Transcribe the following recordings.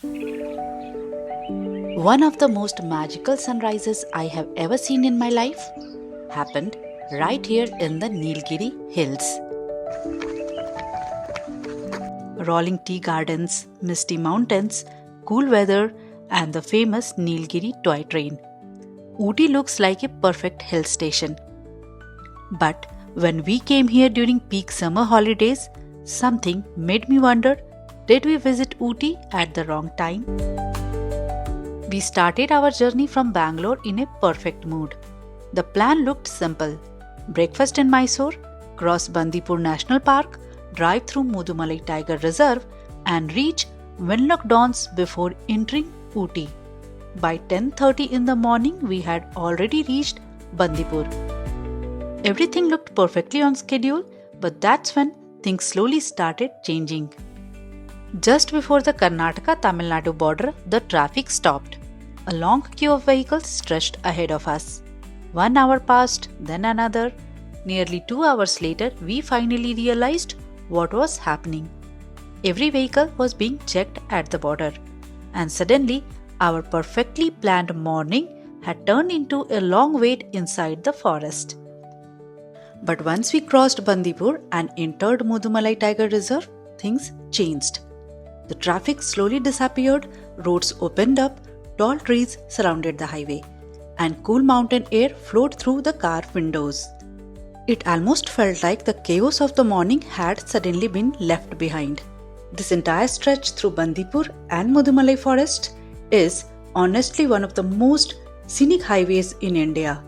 One of the most magical sunrises I have ever seen in my life happened right here in the Nilgiri Hills. Rolling tea gardens, misty mountains, cool weather, and the famous Nilgiri toy train. Ooty looks like a perfect hill station. But when we came here during peak summer holidays, something made me wonder, did we visit Ooty at the wrong time? We started our journey from Bangalore in a perfect mood. The plan looked simple. Breakfast in Mysore, cross Bandipur National Park, drive through Mudumalai Tiger Reserve and reach Wenlock Downs before entering Ooty. By 10:30 in the morning, we had already reached Bandipur. Everything looked perfectly on schedule, but that's when things slowly started changing. Just before the Karnataka-Tamil Nadu border, the traffic stopped. A long queue of vehicles stretched ahead of us. 1 hour passed, then another. Nearly 2 hours later, we finally realized what was happening. Every vehicle was being checked at the border, and suddenly, our perfectly planned morning had turned into a long wait inside the forest. But once we crossed Bandipur and entered Mudumalai Tiger Reserve, things changed. The traffic slowly disappeared, roads opened up, tall trees surrounded the highway, and cool mountain air flowed through the car windows. It almost felt like the chaos of the morning had suddenly been left behind. This entire stretch through Bandipur and Mudumalai forest is honestly one of the most scenic highways in India.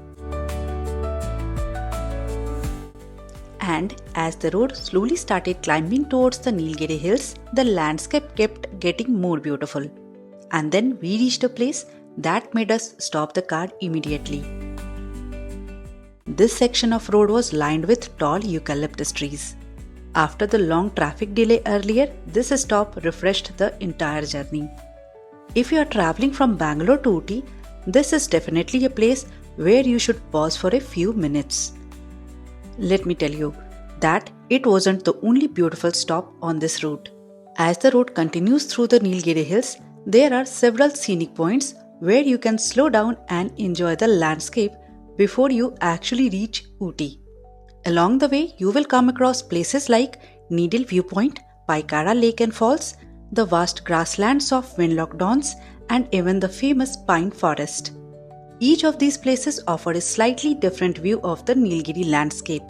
And as the road slowly started climbing towards the Nilgiri Hills, the landscape kept getting more beautiful. And then we reached a place that made us stop the car immediately. This section of road was lined with tall eucalyptus trees. After the long traffic delay earlier, this stop refreshed the entire journey. If you are traveling from Bangalore to Ooty, this is definitely a place where you should pause for a few minutes. Let me tell you that it wasn't the only beautiful stop on this route. As the road continues through the Nilgiri Hills, there are several scenic points where you can slow down and enjoy the landscape before you actually reach Ooty. Along the way, you will come across places like Needle Viewpoint, Paikara Lake and Falls, the vast grasslands of Wenlock Downs, and even the famous pine forest. Each of these places offered a slightly different view of the Nilgiri landscape.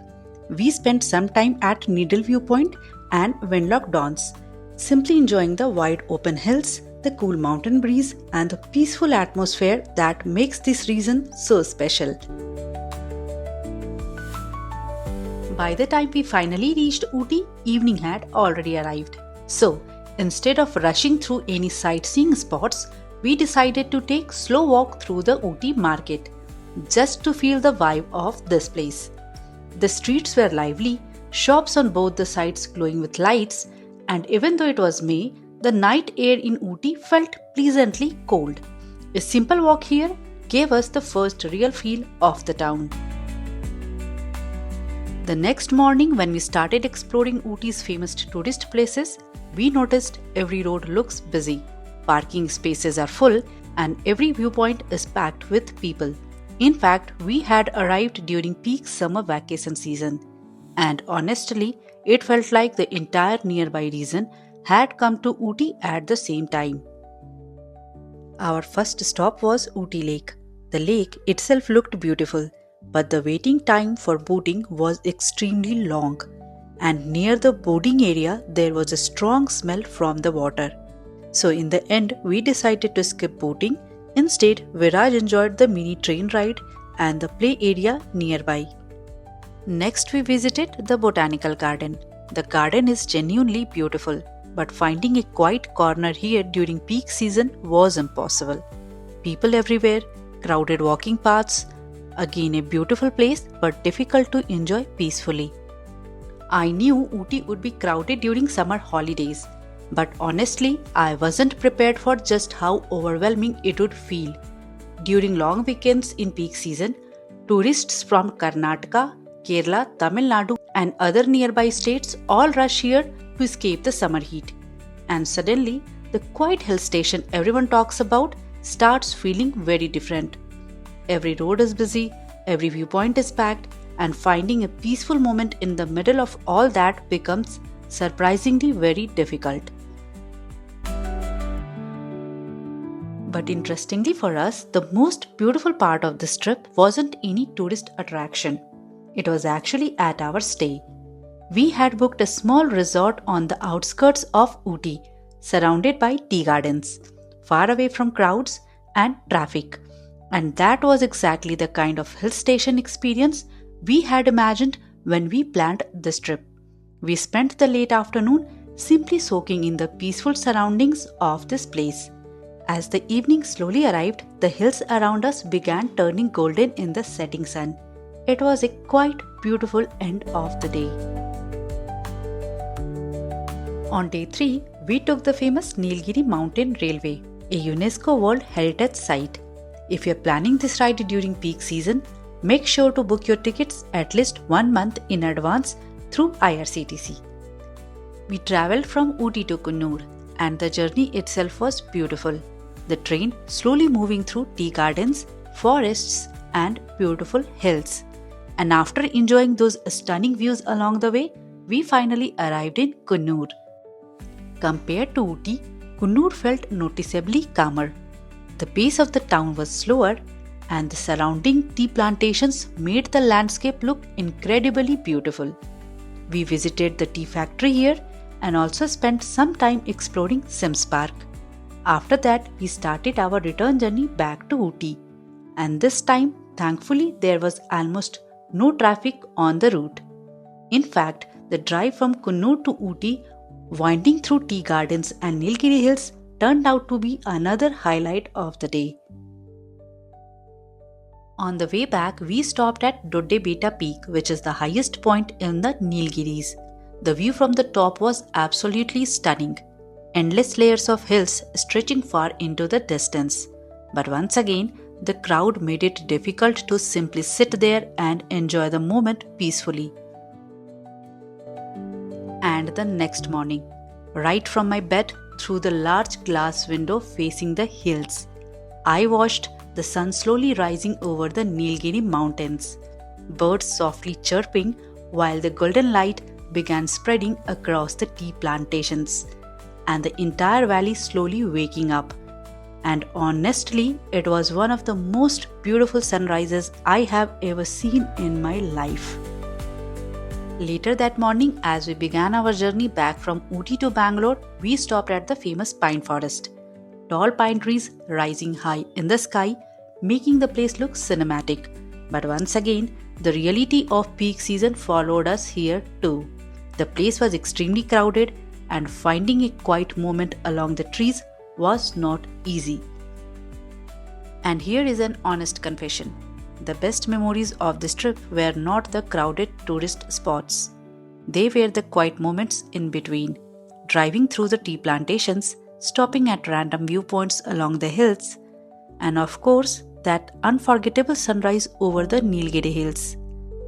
We spent some time at Needle Viewpoint and Wenlock Downs, simply enjoying the wide open hills, the cool mountain breeze, and the peaceful atmosphere that makes this region so special. By the time we finally reached Ooty, evening had already arrived. So, instead of rushing through any sightseeing spots, we decided to take slow walk through the Ooty market, just to feel the vibe of this place. The streets were lively, shops on both the sides glowing with lights, and even though it was May, the night air in Ooty felt pleasantly cold. A simple walk here gave us the first real feel of the town. The next morning, when we started exploring Ooty's famous tourist places, we noticed every road looks busy. Parking spaces are full and every viewpoint is packed with people. In fact, we had arrived during peak summer vacation season, and honestly, it felt like the entire nearby region had come to Ooty at the same time. Our first stop was Ooty Lake. The lake itself looked beautiful, but the waiting time for boating was extremely long, and near the boarding area there was a strong smell from the water. So in the end, we decided to skip boating. Instead, Viraj enjoyed the mini train ride and the play area nearby. Next, we visited the Botanical Garden. The garden is genuinely beautiful, but finding a quiet corner here during peak season was impossible. People everywhere, crowded walking paths. Again, a beautiful place, but difficult to enjoy peacefully. I knew Ooty would be crowded during summer holidays, but honestly, I wasn't prepared for just how overwhelming it would feel. During long weekends in peak season, tourists from Karnataka, Kerala, Tamil Nadu, and other nearby states all rush here to escape the summer heat. And suddenly, the quiet hill station everyone talks about starts feeling very different. Every road is busy, every viewpoint is packed, and finding a peaceful moment in the middle of all that becomes surprisingly very difficult. But interestingly for us, the most beautiful part of this trip wasn't any tourist attraction. It was actually at our stay. We had booked a small resort on the outskirts of Ooty, surrounded by tea gardens, far away from crowds and traffic. And that was exactly the kind of hill station experience we had imagined when we planned this trip. We spent the late afternoon simply soaking in the peaceful surroundings of this place. As the evening slowly arrived, the hills around us began turning golden in the setting sun. It was a quite beautiful end of the day. On day 3, we took the famous Nilgiri Mountain Railway, a UNESCO World Heritage site. If you're planning this ride during peak season, make sure to book your tickets at least 1 month in advance through IRCTC. We travelled from Ooty to Coonoor, and the journey itself was beautiful. The train slowly moving through tea gardens, forests, and beautiful hills. And after enjoying those stunning views along the way, we finally arrived in Coonoor. Compared to Ooty, Coonoor felt noticeably calmer. The pace of the town was slower, and the surrounding tea plantations made the landscape look incredibly beautiful. We visited the tea factory here and also spent some time exploring Sims Park. After that, we started our return journey back to Ooty, and this time, thankfully, there was almost no traffic on the route. In fact, the drive from Coonoor to Ooty, winding through tea gardens and Nilgiri hills, turned out to be another highlight of the day. On the way back, we stopped at Doddabetta Peak, which is the highest point in the Nilgiris. The view from the top was absolutely stunning. Endless layers of hills stretching far into the distance. But once again, the crowd made it difficult to simply sit there and enjoy the moment peacefully. And the next morning, right from my bed through the large glass window facing the hills, I watched the sun slowly rising over the Nilgiri mountains, birds softly chirping while the golden light began spreading across the tea plantations, and the entire valley slowly waking up. And honestly, it was one of the most beautiful sunrises I have ever seen in my life. Later that morning, as we began our journey back from Ooty to Bangalore, we stopped at the famous pine forest. Tall pine trees rising high in the sky, making the place look cinematic. But once again, the reality of peak season followed us here too. The place was extremely crowded, and finding a quiet moment along the trees was not easy. And here is an honest confession. The best memories of this trip were not the crowded tourist spots. They were the quiet moments in between, driving through the tea plantations, stopping at random viewpoints along the hills, and of course, that unforgettable sunrise over the Nilgiri hills.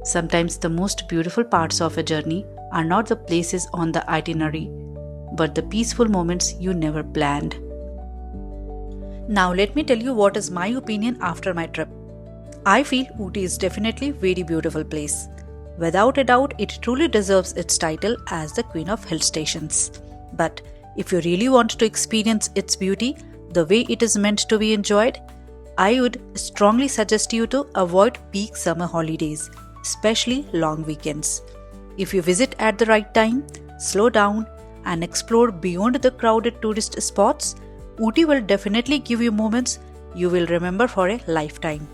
Sometimes the most beautiful parts of a journey are not the places on the itinerary, but the peaceful moments you never planned. Now let me tell you what is my opinion after my trip. I feel Ooty is definitely a very beautiful place. Without a doubt, it truly deserves its title as the Queen of Hill Stations. But if you really want to experience its beauty the way it is meant to be enjoyed, I would strongly suggest you to avoid peak summer holidays, especially long weekends. If you visit at the right time, slow down, and explore beyond the crowded tourist spots, Ooty will definitely give you moments you will remember for a lifetime.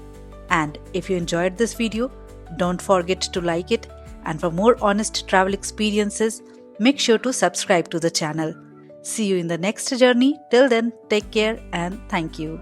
And if you enjoyed this video, don't forget to like it, and for more honest travel experiences, make sure to subscribe to the channel. See you in the next journey. Till then, take care and thank you.